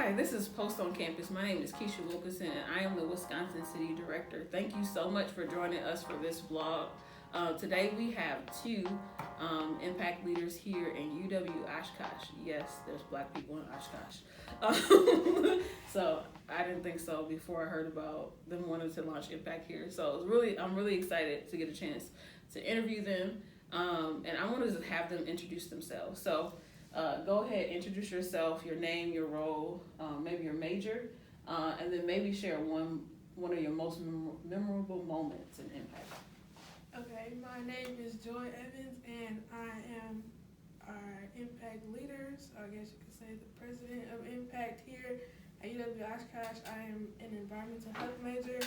Hi, this is Post on Campus. My name is Keisha Wilkinson, and I am the Wisconsin City Director. Thank you so much for joining us for this vlog. Today we have two impact leaders here in UW-Oshkosh. Yes, there's black people in Oshkosh. So I didn't think so before I heard about them wanting to launch Impact here. So I'm really excited to get a chance to interview them, and I wanted to have them introduce themselves. So go ahead, introduce yourself, your name, your role, maybe your major, and then maybe share one of your most memorable moments in Impact. Okay, my name is Joy Evans, and I am our Impact leader, so I guess you could say the president of Impact here at UW-Oshkosh. I am an environmental health major,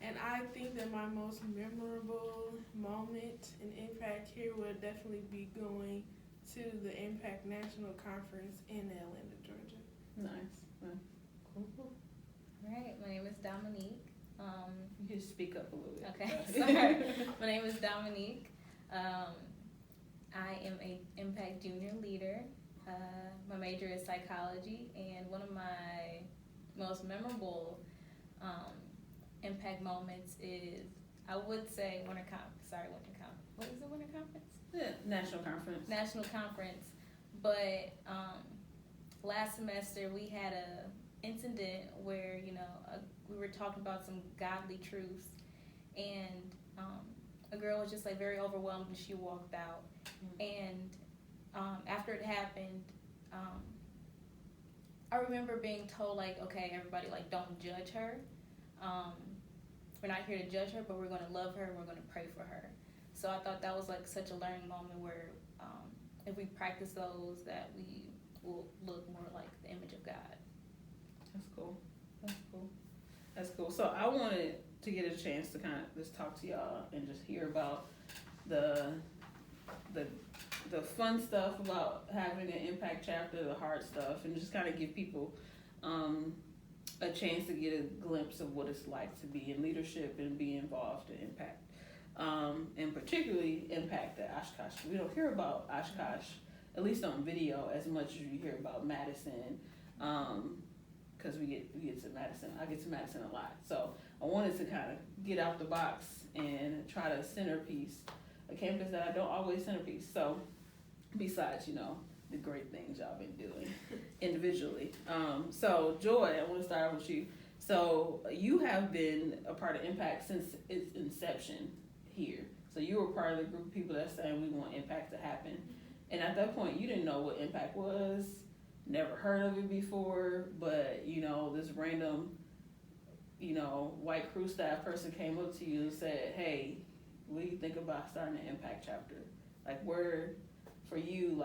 and I think that my most memorable moment in Impact here would definitely be going to the Impact National Conference in Atlanta, Georgia. Nice. Cool. All right, my name is Dominique. You can speak up a little bit. Okay, sorry. My name is Dominique. I am an Impact Junior leader. My major is psychology, and one of my most memorable Impact moments is, I would say, winter conference. What is it, winter conference? Yeah, national conference. National conference. But last semester we had a incident where, we were talking about some godly truths, and a girl was just like very overwhelmed and she walked out. And after it happened, I remember being told, like, okay, everybody, like, don't judge her. We're not here to judge her, but we're going to love her and we're going to pray for her. So I thought that was like such a learning moment where if we practice those, that we will look more like the image of God. That's cool. So I wanted to get a chance to kind of just talk to y'all and just hear about the fun stuff about having an Impact chapter, the hard stuff, and just kind of give people a chance to get a glimpse of what it's like to be in leadership and be involved in Impact. And particularly Impact at Oshkosh. We don't hear about Oshkosh, at least on video, as much as you hear about Madison, because we get to Madison. I get to Madison a lot. So I wanted to kind of get out the box and try to centerpiece a campus that I don't always centerpiece. So besides, the great things y'all been doing individually. So Joy, I want to start with you. So you have been a part of Impact since its inception here. So you were part of the group of people that saying we want Impact to happen. And at that point, you didn't know what Impact was, never heard of it before, but, this random, white crew staff person came up to you and said, hey, what do you think about starting an Impact chapter? Like, for you,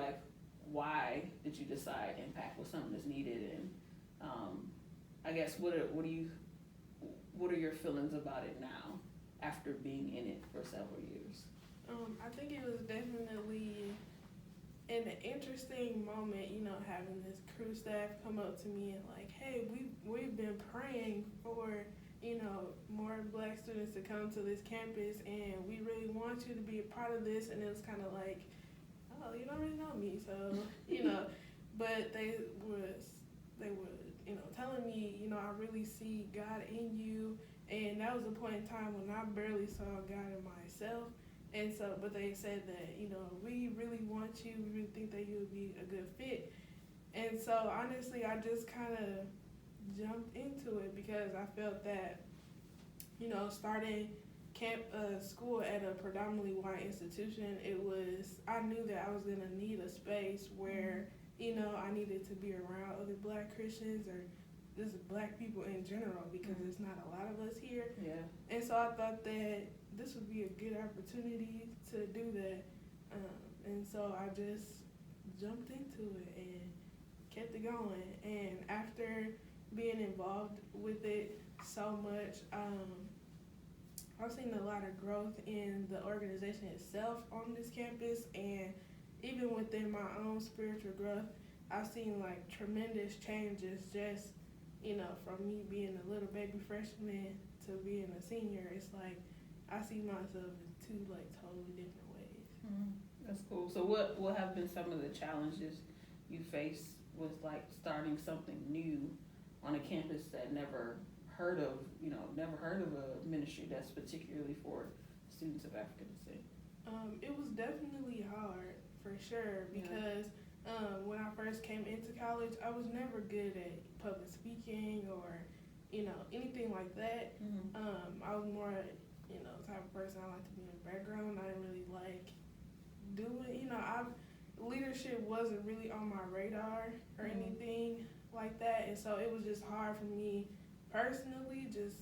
why did you decide Impact was something that's needed? And I guess what are your feelings about it now after being in it for several years? I think it was definitely an interesting moment, having this crew staff come up to me and like, hey, we've been praying for, more black students to come to this campus, and we really want you to be a part of this. And it was kind of like, oh, you don't really know me, so, but they were, telling me, I really see God in you. And that was a point in time when I barely saw God in myself. And so, but they said that, we really want you, we really think that you would be a good fit. And so, honestly, I just kind of jumped into it because I felt that, starting school at a predominantly white institution, I knew that I was going to need a space where, I needed to be around other black Christians or just black people in general, because there's not a lot of us here. Yeah. And so I thought that this would be a good opportunity to do that. And so I just jumped into it and kept it going. And after being involved with it so much, I've seen a lot of growth in the organization itself on this campus, and even within my own spiritual growth, I've seen tremendous changes just, from me being a little baby freshman to being a senior. It's like I see myself in two totally different ways. Mm-hmm. That's cool. So what have been some of the challenges you faced with starting something new on a campus that never heard of a ministry that's particularly for students of African descent? It was definitely hard for sure because when I first came into college, I was never good at public speaking or anything like that. I was more type of person I like to be in the background. I didn't really like doing leadership wasn't really on my radar or anything like that, and so it was just hard for me personally just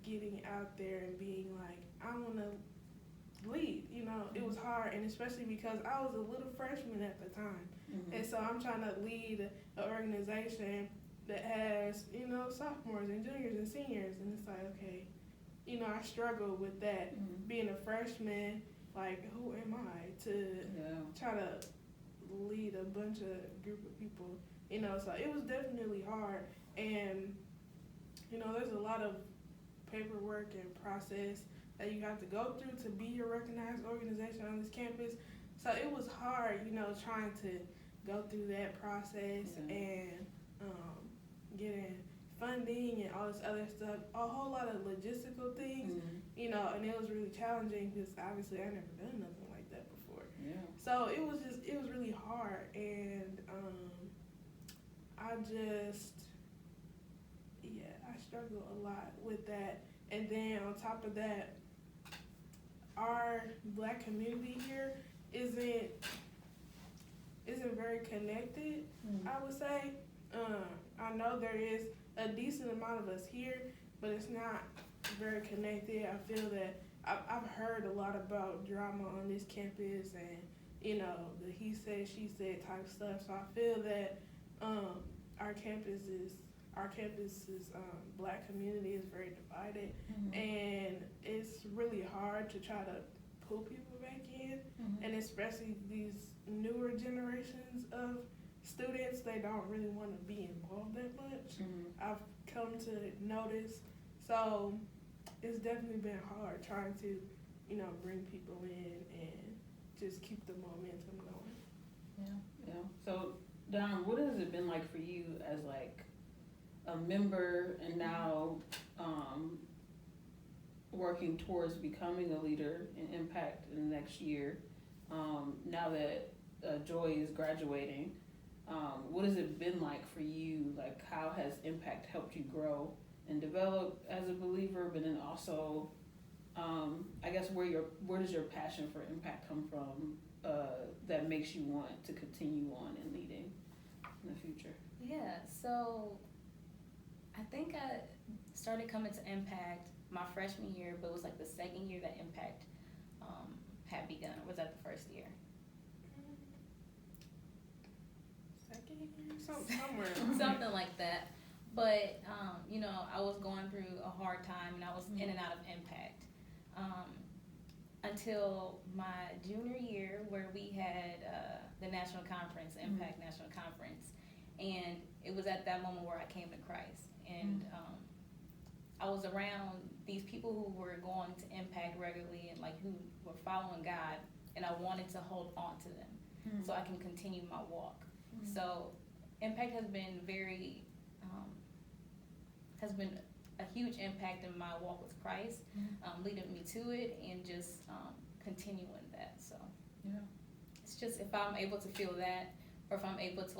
getting out there and being like, I want to lead. It was hard, and especially because I was a little freshman at the time, and so I'm trying to lead an organization that has sophomores and juniors and seniors, and it's like, okay, I struggle with that being a freshman. Like, who am I to try to lead a bunch of group of people? So it was definitely hard, and there's a lot of paperwork and process that you have to go through to be a recognized organization on this campus. So it was hard, trying to go through that process and getting funding and all this other stuff, a whole lot of logistical things, and it was really challenging because obviously I never done nothing like that before. Yeah. So it was really hard, and I struggle a lot with that. And then on top of that, our Black community here isn't very connected, I would say. I know there is a decent amount of us here, but it's not very connected. I feel that I've heard a lot about drama on this campus and, the he said, she said type stuff. So I feel that our campus's Black community is very divided, and it's really hard to try to pull people back in, and especially these newer generations of students, they don't really want to be involved that much. I've come to notice, so it's definitely been hard trying to, bring people in and just keep the momentum going. Yeah. So, Don, what has it been like for you as like a member and now working towards becoming a leader in Impact in the next year? Now that Joy is graduating, what has it been like for you? Like, how has Impact helped you grow and develop as a believer? But then also, I guess where does your passion for Impact come from that makes you want to continue on in leading in the future? Yeah, so I think I started coming to Impact my freshman year, but it was like the second year that Impact had begun. Or was that the first year? Second year? Somewhere. Something like that. But, I was going through a hard time, and I was in and out of Impact. Until my junior year, where we had the national conference, Impact National Conference. And it was at that moment where I came to Christ. And I was around these people who were going to Impact regularly and like who were following God, and I wanted to hold on to them so I can continue my walk. So Impact has been has been a huge impact in my walk with Christ, leading me to it and just continuing that. So it's just, if I'm able to feel that, or if I'm able to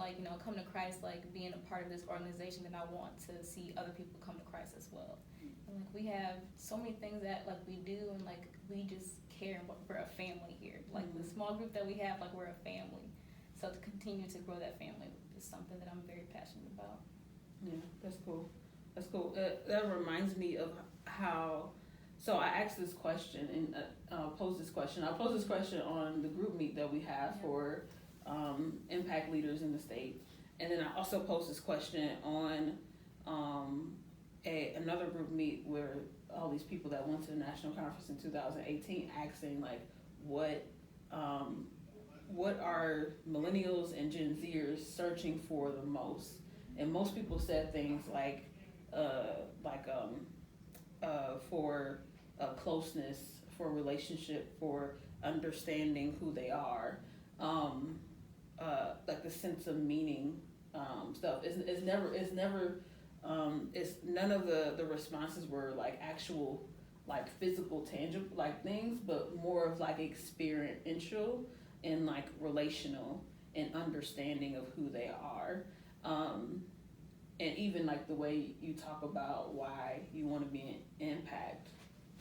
come to Christ, being a part of this organization, then I want to see other people come to Christ as well. And we have so many things that we do, and we just care, and we're a family here. The small group that we have, we're a family. So to continue to grow that family is something that I'm very passionate about. Yeah, that's cool. That's cool. That reminds me of how. So I asked this question and posed this question. I posed this question on the group meet that we have for impact leaders in the state, and then I also posed this question on another group meet where all these people that went to the national conference in 2018 asking what are millennials and Gen Zers searching for the most, and most people said things for closeness, for relationship, for understanding who they are, the sense of meaning stuff. It's never it's none of the responses were like actual like physical tangible like things, but more of like experiential and like relational and understanding of who they are. And even like the way you talk about why you want to be an impact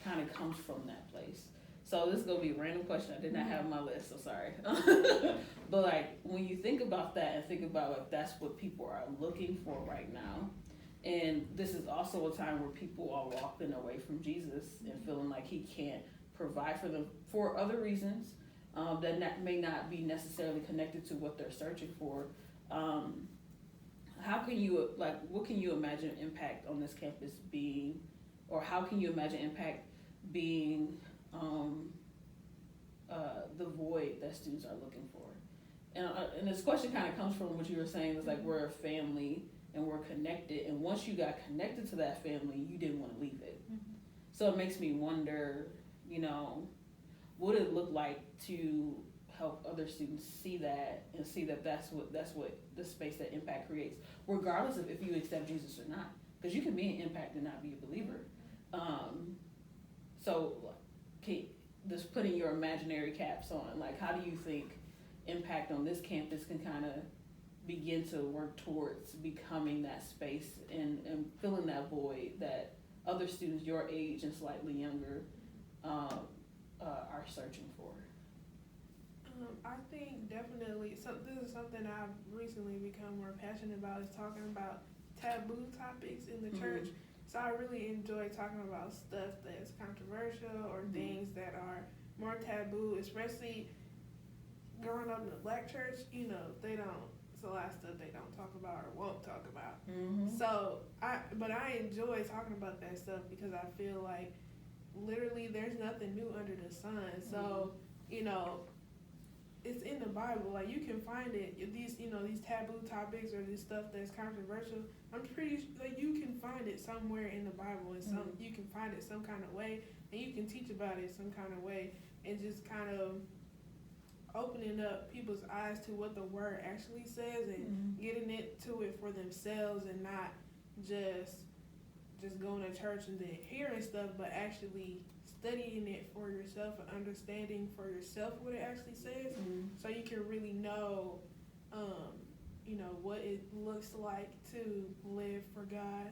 kind of comes from that place. So this is gonna be a random question I did not have on my list, so sorry. But like when you think about that and think about like that's what people are looking for right now, and this is also a time where people are walking away from Jesus and feeling like he can't provide for them for other reasons that may not be necessarily connected to what they're searching for. How can you, like, what can you imagine impact on this campus being, or how can you imagine impact being the void that students are looking for? And this question kind of comes from what you were saying, was like we're a family and we're connected, and once you got connected to that family, you didn't want to leave it. Mm-hmm. So it makes me wonder, you know, what would it look like to help other students see that and see that that's what the space that impact creates, regardless of if you accept Jesus or not, because you can be an impact and not be a believer. So just putting your imaginary caps on, like how do you think impact on this campus can kind of begin to work towards becoming that space and filling that void that other students your age and slightly younger are searching for? I think definitely, so this is something I've recently become more passionate about, is talking about taboo topics in the church. So I really enjoy talking about stuff that's controversial or things that are more taboo, especially growing up in the black church. You know, it's a lot of stuff they don't talk about or won't talk about. So I enjoy talking about that stuff because I feel like literally there's nothing new under the sun. So, you know, it's in the Bible. Like, you can find it. These taboo topics or this stuff that's controversial, I'm pretty sure that you can find it somewhere in the Bible, and you can find it some kind of way, and you can teach about it some kind of way, and just kind of opening up people's eyes to what the word actually says and getting it to it for themselves, and not just going to church and then hearing stuff, but actually studying it for yourself and understanding for yourself what it actually says, so you can really know, what it looks like to live for God,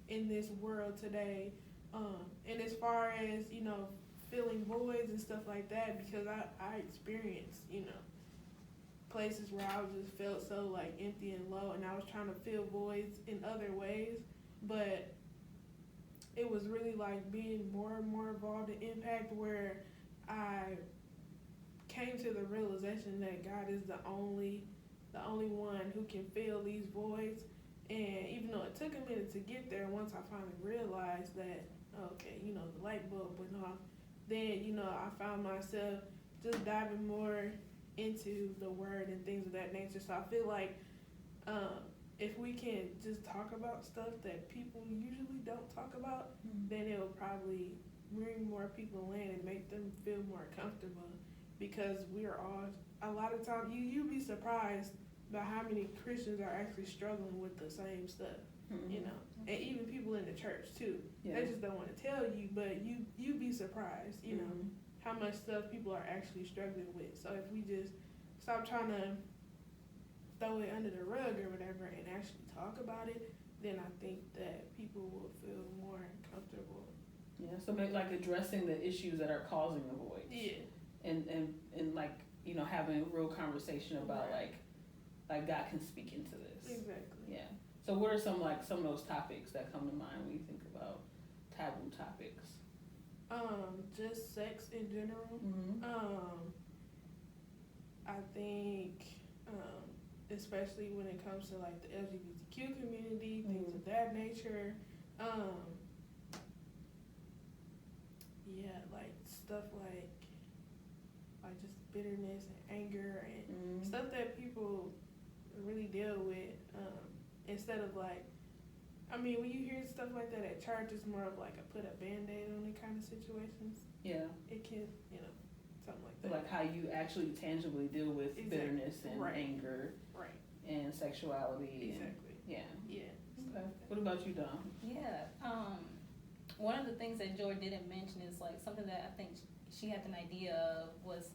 in this world today. And as far as, filling voids and stuff like that, because I experienced, places where I just felt so like empty and low, and I was trying to fill voids in other ways, but it was really like being more and more involved in impact, where I came to the realization that God is the only one who can fill these voids. And even though it took a minute to get there, once I finally realized that, okay, the light bulb went off, then, I found myself just diving more into the word and things of that nature. So I feel like if we can just talk about stuff that people usually don't talk about, then it will probably bring more people in and make them feel more comfortable, because we're all, a lot of times, you'd be surprised about how many Christians are actually struggling with the same stuff, and even people in the church too. They just don't want to tell you, but you'd be surprised, how much stuff people are actually struggling with. So if we just stop trying to throw it under the rug or whatever and actually talk about it, then I think that people will feel more comfortable. Yeah, so maybe like addressing the issues that are causing the void. Yeah. And like, having a real conversation about like God can speak into this. Exactly. Yeah. So what are some of those topics that come to mind when you think about taboo topics? Just sex in general. I think especially when it comes to like the LGBTQ community, things of that nature. Like stuff like just bitterness and anger and stuff that people really deal with. Instead of when you hear stuff like that at church, it's more of like a put a Band-Aid on it kind of situations. Yeah. It can, something like that. Like how you actually tangibly deal with bitterness and anger. Right. And sexuality. Exactly. And, yeah. Okay. What about you, Dom? Yeah. One of the things that Joy didn't mention is like something that I think she had an idea of was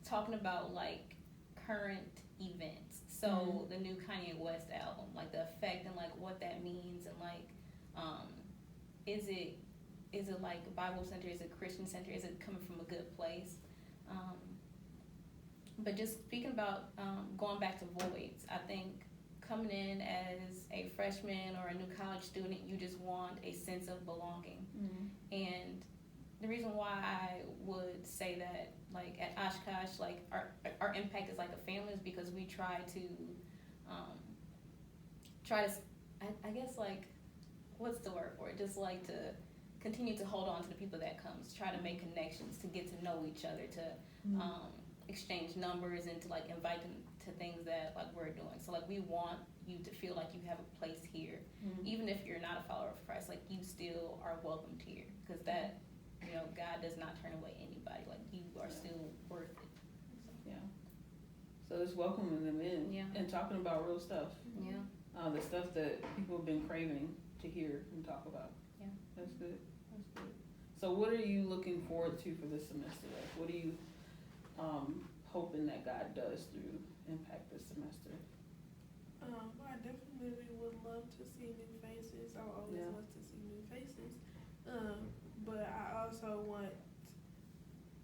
talking about like current events. So the new Kanye West album, like the effect and like what that means, and like is it like Bible centered? Is it Christian centered? Is it coming from a good place? But just speaking about going back to voids, I think coming in as a freshman or a new college student, you just want a sense of belonging. And the reason why I would say that, like at Oshkosh, like our impact is like a family, is because we try to I guess like, what's the word for it? Just like to continue to hold on to the people that comes, try to make connections, to get to know each other, to exchange numbers, and to like invite them to things that like we're doing. So like we want you to feel like you have a place here, even if you're not a follower of Christ. Like you still are welcomed here, because that, you know, God does not turn away anybody. Like you are still worth it. So it's welcoming them in and talking about real stuff. The stuff that people have been craving to hear and talk about. That's good. That's good. So what are you looking forward to for this semester? Like, what are you hoping that God does through Impact this semester? I definitely would love to see new faces. I always love to see new faces. But I also want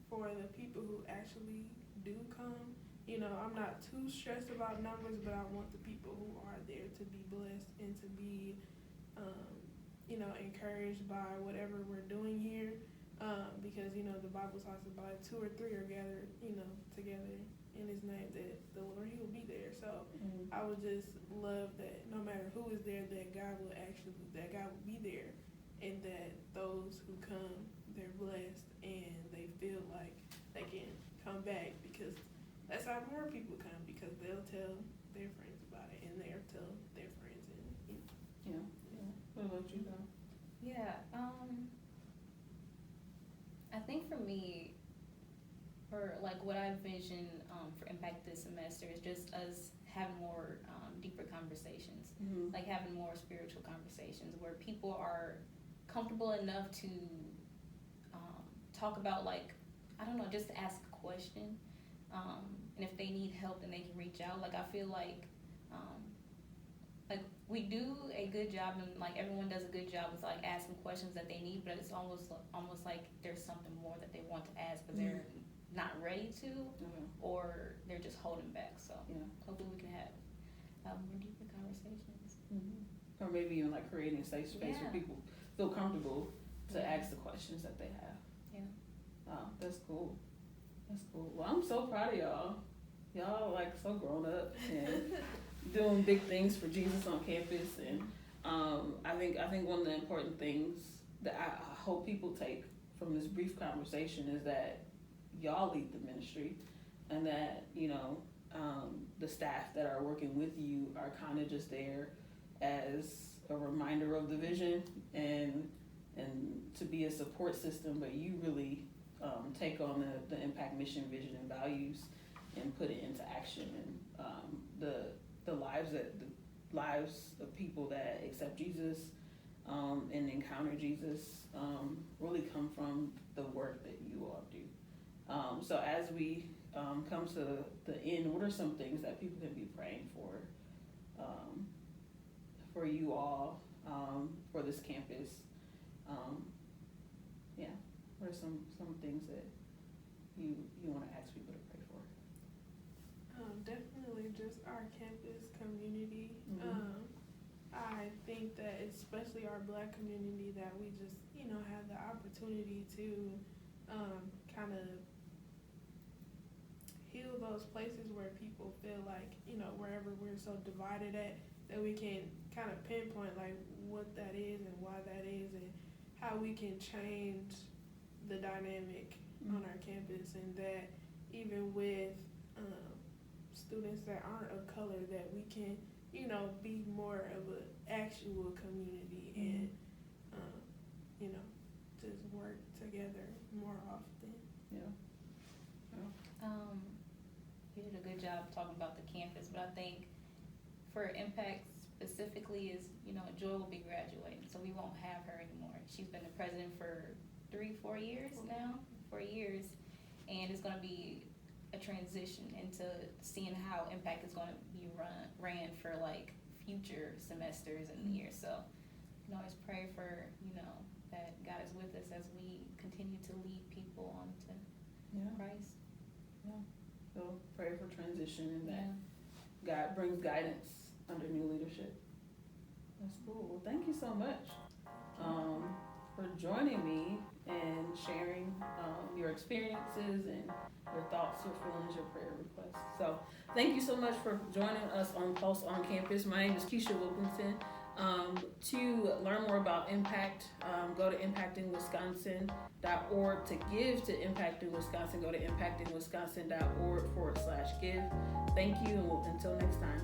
for the people who actually do come, you know, I'm not too stressed about numbers, but I want the people who are there to be blessed and to be, you know, encouraged by whatever we're doing here. Because, you know, the Bible talks about 2 or 3 are gathered, you know, together in his name, that the Lord, he will be there. So I would just love that no matter who is there, that God will be there, and that those who come, they're blessed and they feel like they can come back, because that's how more people come, because they'll tell their friends about it, and they'll tell their friends, and you know. What about you, Dom? I think for me, or like what I envision for Impact this semester, is just us having more deeper conversations, like having more spiritual conversations where people are comfortable enough to talk about, like, I don't know, just to ask a question, and if they need help, then they can reach out. Like I feel like we do a good job, and like everyone does a good job with like asking questions that they need, but it's almost like there's something more that they want to ask, but they're not ready to, or they're just holding back. So hopefully we can have more deeper conversations, or maybe even like creating a safe space where people feel comfortable to ask the questions that they have. Wow, that's cool. That's cool. Well, I'm so proud of y'all. Y'all like so grown up and doing big things for Jesus on campus, and I think one of the important things that I hope people take from this brief conversation is that y'all lead the ministry, and that, you know, the staff that are working with you are kind of just there as a reminder of the vision and to be a support system, but you really take on the impact mission, vision, and values and put it into action, and the lives of people that accept Jesus and encounter Jesus really come from the work that you all do. So as we come to the end, what are some things that people can be praying for you all, for this campus? What are some things that you want to ask people to pray for? Definitely just our campus community. I think that especially our Black community, that we just, you know, have the opportunity to kind of heal those places where people feel like, you know, wherever we're so divided at, that we can kind of pinpoint like what that is and why that is, and how we can change the dynamic on our campus, and that even with students that aren't of color, that we can, you know, be more of an actual community, and you know, just work together more often. You did a good job talking about the campus, but I think for Impact's specifically is, Joy will be graduating, so we won't have her anymore. She's been the president for 4 years now, 4 years, and it's gonna be a transition into seeing how Impact is gonna be ran for like future semesters and years. So you can always pray for, that God is with us as we continue to lead people onto Christ. So pray for transition and that God brings guidance under new leadership. That's cool. Well, thank you so much for joining me and sharing your experiences and your thoughts, your feelings, your prayer requests. So thank you so much for joining us on Pulse on Campus. My name is Keisha Wilkinson. To learn more about Impact, go to impactingwisconsin.org. To give to Impacting Wisconsin, go to impactingwisconsin.org/give. Thank you, and until next time.